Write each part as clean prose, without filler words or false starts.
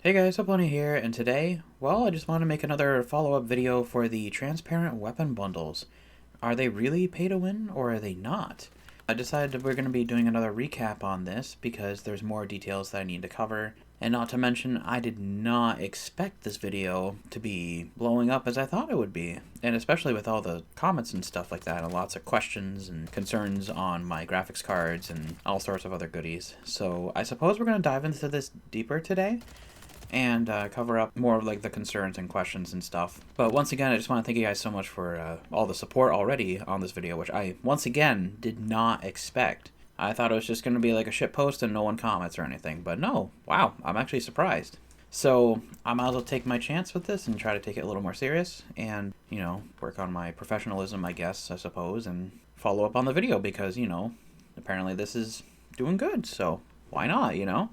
Hey guys, Uponi here, and today, well, I just want to make another follow-up video for the transparent weapon bundles. Are they really pay to win, or are they not? I decided that we're going to be doing another recap on this because there's more details that I need to cover, and not to mention, I did not expect this video to be blowing up as I thought it would be, and especially with all the comments and stuff like that, and lots of questions and concerns on my graphics cards and all sorts of other goodies. So I suppose we're going to dive into this deeper today and cover up more of like the concerns and questions and stuff. But once again, I just want to thank you guys so much for all the support already on this video, which I once again did not expect. I thought it was just going to be like a shit post and no one comments or anything, but no, wow, I'm actually surprised. So I might as well take my chance with this and try to take it a little more serious and, you know, work on my professionalism, I guess, I suppose, and follow up on the video because, you know, apparently this is doing good, so why not, you know?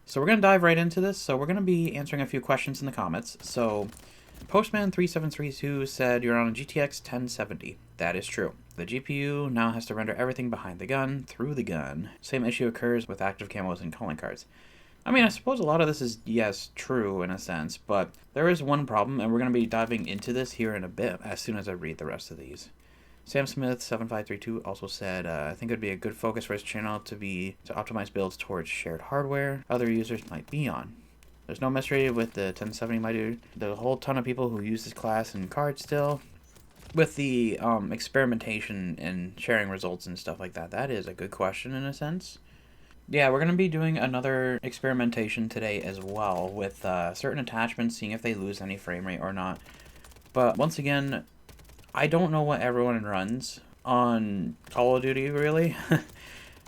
So we're going to dive right into this. So we're going to be answering a few questions in the comments. So Postman3732 said you're on a GTX 1070. That is true. The GPU now has to render everything behind the gun, through the gun. Same issue occurs with active camos and calling cards. I mean, I suppose a lot of this is, yes, true in a sense, but there is one problem, and we're going to be diving into this here in a bit as soon as I read the rest of these. Sam Smith 7532 also said, I think it would be a good focus for his channel to optimize builds towards shared hardware other users might be on. There's no mystery with the 1070, my dude. There's a whole ton of people who use this class and card still. With the experimentation and sharing results and stuff like that, that is a good question in a sense. Yeah, we're going to be doing another experimentation today as well with certain attachments, seeing if they lose any frame rate or not. But once again, I don't know what everyone runs on Call of Duty, really.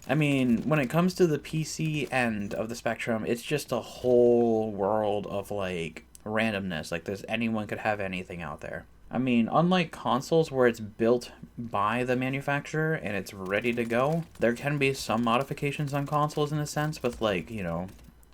I mean, when it comes to the PC end of the spectrum, it's just a whole world of, like, randomness. Like, anyone could have anything out there. I mean, unlike consoles where it's built by the manufacturer and it's ready to go, there can be some modifications on consoles in a sense with, like, you know,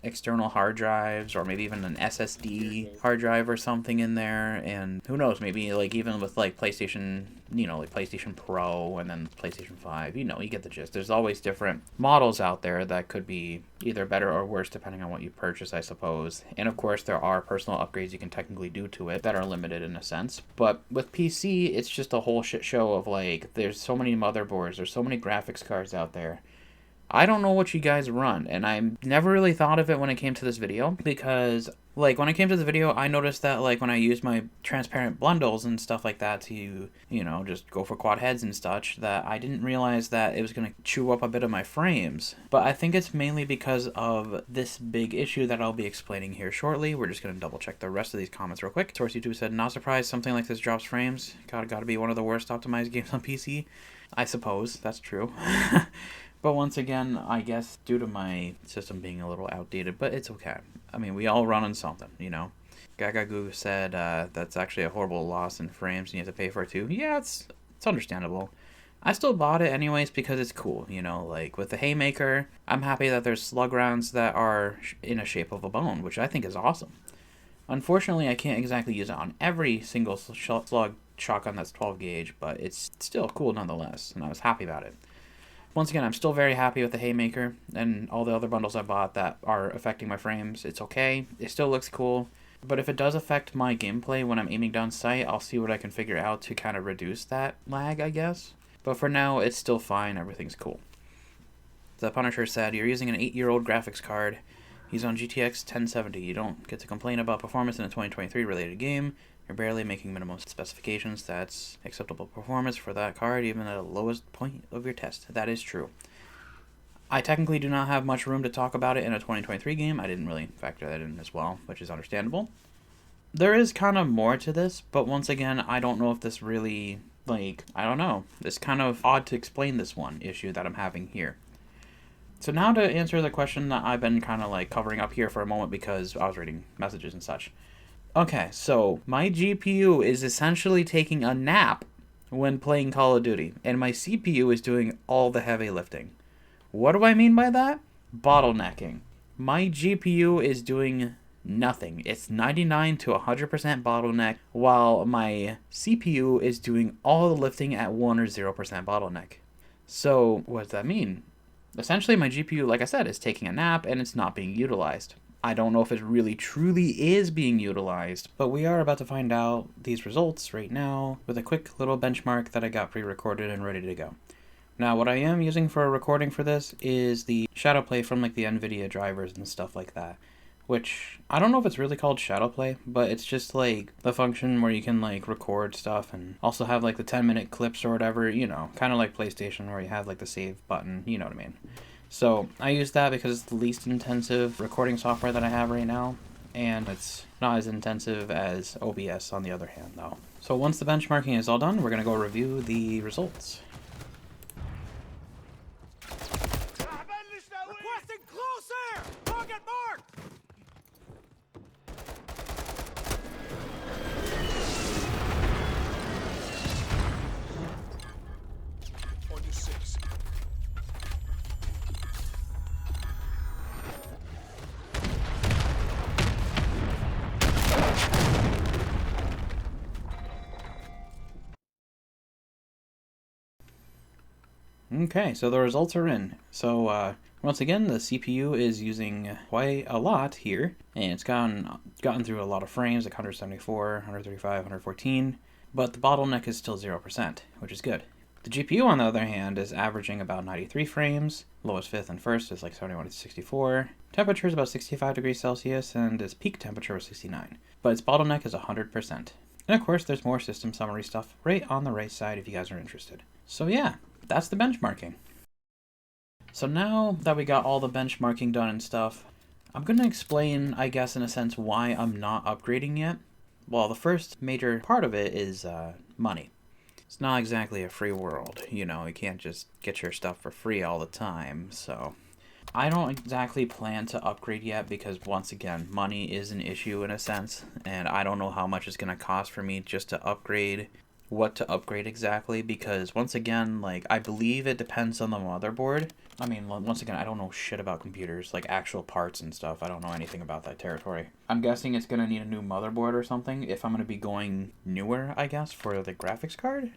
external hard drives or maybe even an SSD hard drive or something in there, and who knows, maybe like even with like PlayStation, you know, like PlayStation Pro and then PlayStation 5, you know, you get the gist. There's always different models out there that could be either better or worse depending on what you purchase, I suppose. And of course there are personal upgrades you can technically do to it that are limited in a sense. But with PC, it's just a whole shit show of like, there's so many motherboards, there's so many graphics cards out there. I don't know what you guys run, and I never really thought of it when it came to this video, because, like, when I came to the video, I noticed that, like, when I used my transparent bundles and stuff like that to, you know, just go for quad heads and such, that I didn't realize that it was going to chew up a bit of my frames. But I think it's mainly because of this big issue that I'll be explaining here shortly. We're just going to double check the rest of these comments real quick. Source2 said, not surprised something like this drops frames. Gotta be one of the worst optimized games on PC. I suppose, that's true. But once again, I guess due to my system being a little outdated, but it's okay. I mean, we all run on something, you know? Gagagoo said that's actually a horrible loss in frames and you have to pay for it too. Yeah, it's understandable. I still bought it anyways because it's cool, you know? Like, with the Haymaker, I'm happy that there's slug rounds that are in a shape of a bone, which I think is awesome. Unfortunately, I can't exactly use it on every single slug shotgun that's 12 gauge, but it's still cool nonetheless, and I was happy about it. Once again, I'm still very happy with the Haymaker and all the other bundles I bought that are affecting my frames. It's okay. It still looks cool. But if it does affect my gameplay when I'm aiming down sight, I'll see what I can figure out to kind of reduce that lag, I guess. But for now, it's still fine. Everything's cool. The Punisher said, you're using an 8-year-old graphics card. He's on GTX 1070. You don't get to complain about performance in a 2023 related game. You're barely making minimum specifications. That's acceptable performance for that card, even at the lowest point of your test. That is true. I technically do not have much room to talk about it in a 2023 game. I didn't really factor that in as well, which is understandable. There is kind of more to this, but once again, I don't know if this really, like, I don't know. It's kind of odd to explain this one issue that I'm having here. So now to answer the question that I've been kind of like covering up here for a moment because I was reading messages and such. Okay, so my GPU is essentially taking a nap when playing Call of Duty, and my CPU is doing all the heavy lifting. What do I mean by that? Bottlenecking. My GPU is doing nothing. It's 99 to 100% bottleneck, while my CPU is doing all the lifting at 1 or 0% bottleneck. So, what does that mean? Essentially, my GPU, like I said, is taking a nap, and it's not being utilized. I don't know if it really truly is being utilized, but we are about to find out these results right now with a quick little benchmark that I got pre-recorded and ready to go. Now, what I am using for a recording for this is the Shadowplay from like the NVIDIA drivers and stuff like that, which I don't know if it's really called Shadowplay, but it's just like the function where you can like record stuff and also have like the 10-minute clips or whatever, you know, kind of like PlayStation where you have like the save button, you know what I mean. So I use that because it's the least intensive recording software that I have right now, and it's not as intensive as OBS on the other hand though. So once the benchmarking is all done, we're gonna go review the results. Requesting close air! Target marked! On your six. Okay, so the results are in. So once again, the CPU is using quite a lot here, and it's gotten through a lot of frames, like 174, 135, 114, but the bottleneck is still 0%, which is good. The GPU, on the other hand, is averaging about 93 frames, lowest fifth and first is like 71 to 64, temperature is about 65 degrees Celsius, and its peak temperature was 69, but its bottleneck is 100%. And of course, there's more system summary stuff right on the right side if you guys are interested. So yeah, that's the benchmarking. So now that we got all the benchmarking done and stuff, I'm going to explain, I guess, in a sense, why I'm not upgrading yet. Well, the first major part of it is money. It's not exactly a free world, you know, you can't just get your stuff for free all the time, so I don't exactly plan to upgrade yet because, once again, money is an issue in a sense, and I don't know how much it's going to cost for me just to upgrade, what to upgrade exactly, because, once again, like, I believe it depends on the motherboard. I mean, once again, I don't know shit about computers, like actual parts and stuff. I don't know anything about that territory. I'm guessing it's going to need a new motherboard or something if I'm going to be going newer, I guess, for the graphics card.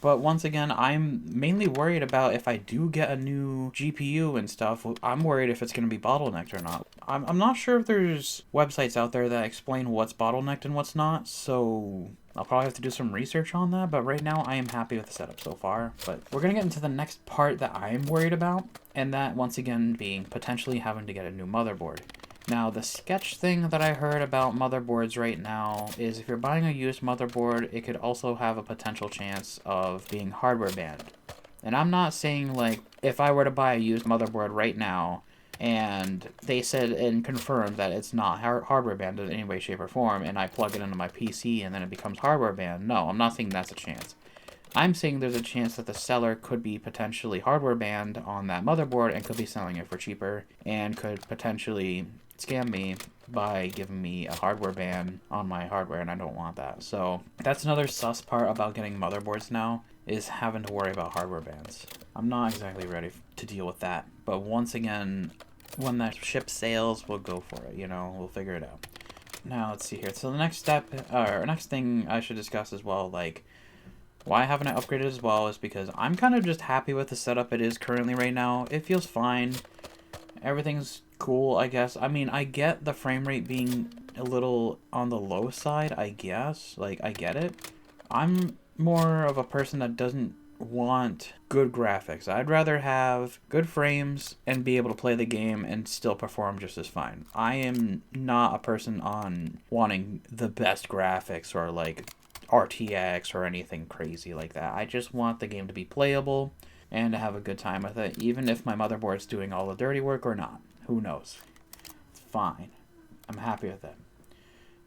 But once again, I'm mainly worried about if I do get a new GPU and stuff, I'm worried if it's going to be bottlenecked or not. I'm not sure if there's websites out there that explain what's bottlenecked and what's not, so I'll probably have to do some research on that, but right now I am happy with the setup so far. But we're going to get into the next part that I am worried about, and that, once again, being potentially having to get a new motherboard. Now, the sketch thing that I heard about motherboards right now is if you're buying a used motherboard, it could also have a potential chance of being hardware banned. And I'm not saying, like, if I were to buy a used motherboard right now, and they said and confirmed that it's not hardware banned in any way, shape, or form, and I plug it into my PC and then it becomes hardware banned, no, I'm not saying that's a chance. I'm saying there's a chance that the seller could be potentially hardware banned on that motherboard and could be selling it for cheaper and could potentially scam me by giving me a hardware ban on my hardware, and I don't want that. So that's another sus part about getting motherboards now, is having to worry about hardware bans. I'm not exactly ready to deal with that, but once again, when that ship sails, we'll go for it, you know, we'll figure it out. Now, let's see here. So the next step, or next thing I should discuss as well, like, why haven't I upgraded as well, is because I'm kind of just happy with the setup it is currently right now. It feels fine. Everything's cool, I guess. I mean, I get the frame rate being a little on the low side, I guess. Like, I get it. I'm more of a person that doesn't want good graphics. I'd rather have good frames and be able to play the game and still perform just as fine. I am not a person on wanting the best graphics or, like, RTX or anything crazy like that. I just want the game to be playable and to have a good time with it, even if my motherboard's doing all the dirty work or not. Who knows? It's fine. I'm happy with it.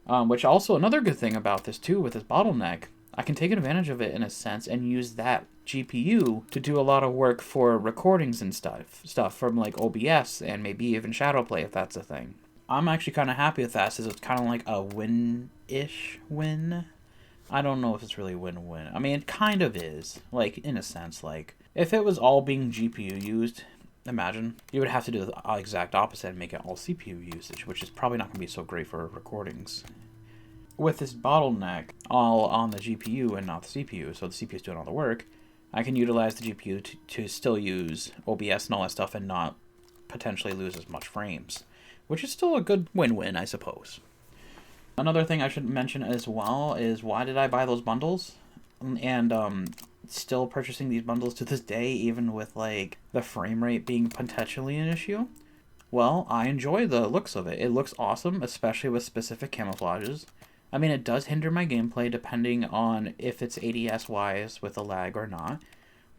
Which also, another good thing about this too, with this bottleneck, I can take advantage of it in a sense and use that GPU to do a lot of work for recordings and stuff from like OBS and maybe even Shadowplay if that's a thing. I'm actually kind of happy with that, since it's kind of like a win-ish win. I don't know if it's really win-win. I mean, it kind of is, like, in a sense. Like, if it was all being GPU used, imagine, you would have to do the exact opposite and make it all CPU usage, which is probably not going to be so great for recordings. With this bottleneck all on the GPU and not the CPU, so the CPU is doing all the work, I can utilize the GPU to still use OBS and all that stuff and not potentially lose as much frames. which is still a good win-win, I suppose. Another thing I should mention as well is why did I buy those bundles? And still purchasing these bundles to this day, even with like the frame rate being potentially an issue. Well, I enjoy the looks of it. It looks awesome, especially with specific camouflages. I mean, it does hinder my gameplay depending on if it's ADS wise with a lag or not,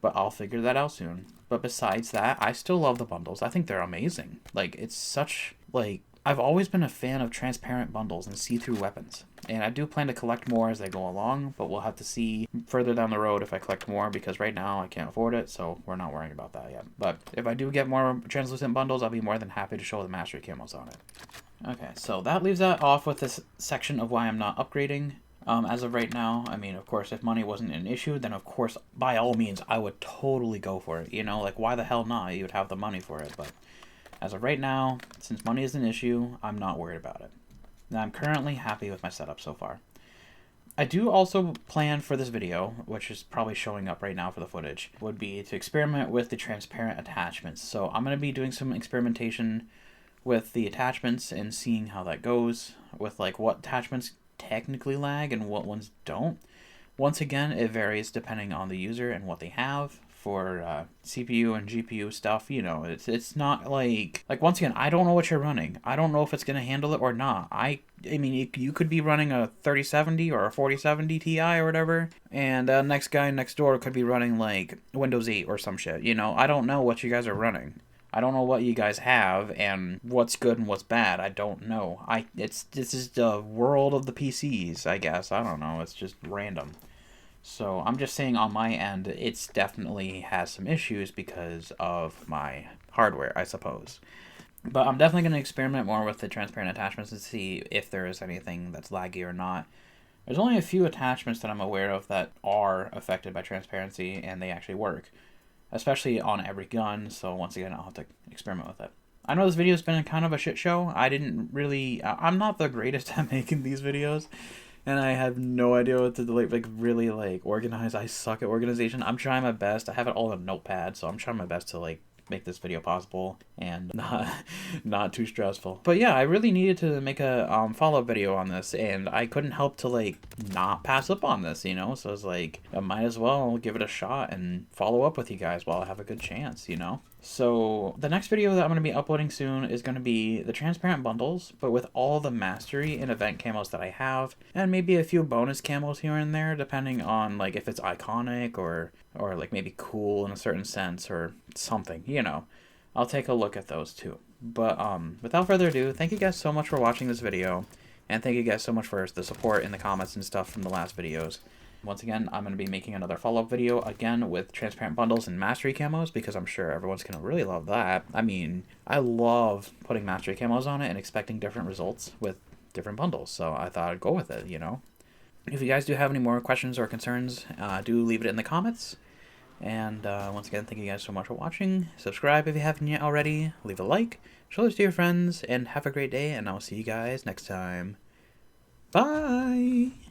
but I'll figure that out soon. But besides that, I still love the bundles. I think they're amazing. Like, it's such, like, I've always been a fan of transparent bundles and see-through weapons. And I do plan to collect more as they go along, but we'll have to see further down the road if I collect more, because right now I can't afford it, so we're not worrying about that yet. But if I do get more translucent bundles, I'll be more than happy to show the mastery camos on it. Okay, so that leaves that off with this section of why I'm not upgrading. As of right now, I mean, of course, if money wasn't an issue, then of course, by all means, I would totally go for it. You know, like, why the hell not? You would have the money for it, but as of right now, since money is an issue, I'm not worried about it. Now, I'm currently happy with my setup so far. I do also plan for this video, which is probably showing up right now for the footage, would be to experiment with the transparent attachments. So I'm going to be doing some experimentation with the attachments and seeing how that goes, with like what attachments technically lag and what ones don't. Once again, it varies depending on the user and what they have. For CPU and GPU stuff, you know, it's not like once again, I don't know what you're running. I don't know if it's going to handle it or not. I mean, you could be running a 3070 or a 4070 Ti or whatever, and next guy next door could be running like Windows 8 or some shit. You know, I don't know what you guys are running. I don't know what you guys have and what's good and what's bad. I don't know. This is the world of the PCs, I guess. I don't know. It's just random. So I'm just saying on my end, it's definitely has some issues because of my hardware, I suppose. But I'm definitely going to experiment more with the transparent attachments and see if there is anything that's laggy or not. There's only a few attachments that I'm aware of that are affected by transparency, and they actually work. Especially on every gun, so once again, I'll have to experiment with it. I know this video's been kind of a shit show. I'm not the greatest at making these videos. And I have no idea what to really organize. I suck at organization. I'm trying my best. I have it all in a notepad, so I'm trying my best to make this video possible and not too stressful. But yeah, I really needed to make a follow-up video on this, and I couldn't help to not pass up on this, you know? So it's like, I might as well give it a shot and follow up with you guys while I have a good chance, you know? So the next video that I'm going to be uploading soon is going to be the transparent bundles, but with all the mastery and event camos that I have, and maybe a few bonus camos here and there, depending on if it's iconic or maybe cool in a certain sense or something, you know. I'll take a look at those too. But without further ado, thank you guys so much for watching this video, and thank you guys so much for the support in the comments and stuff from the last videos. Once again, I'm going to be making another follow-up video, again, with transparent bundles and mastery camos, because I'm sure everyone's going to really love that. I mean, I love putting mastery camos on it and expecting different results with different bundles, so I thought I'd go with it, you know? If you guys do have any more questions or concerns, do leave it in the comments. And once again, thank you guys so much for watching. Subscribe if you haven't yet already. Leave a like. Show this to your friends. And have a great day. And I'll see you guys next time. Bye!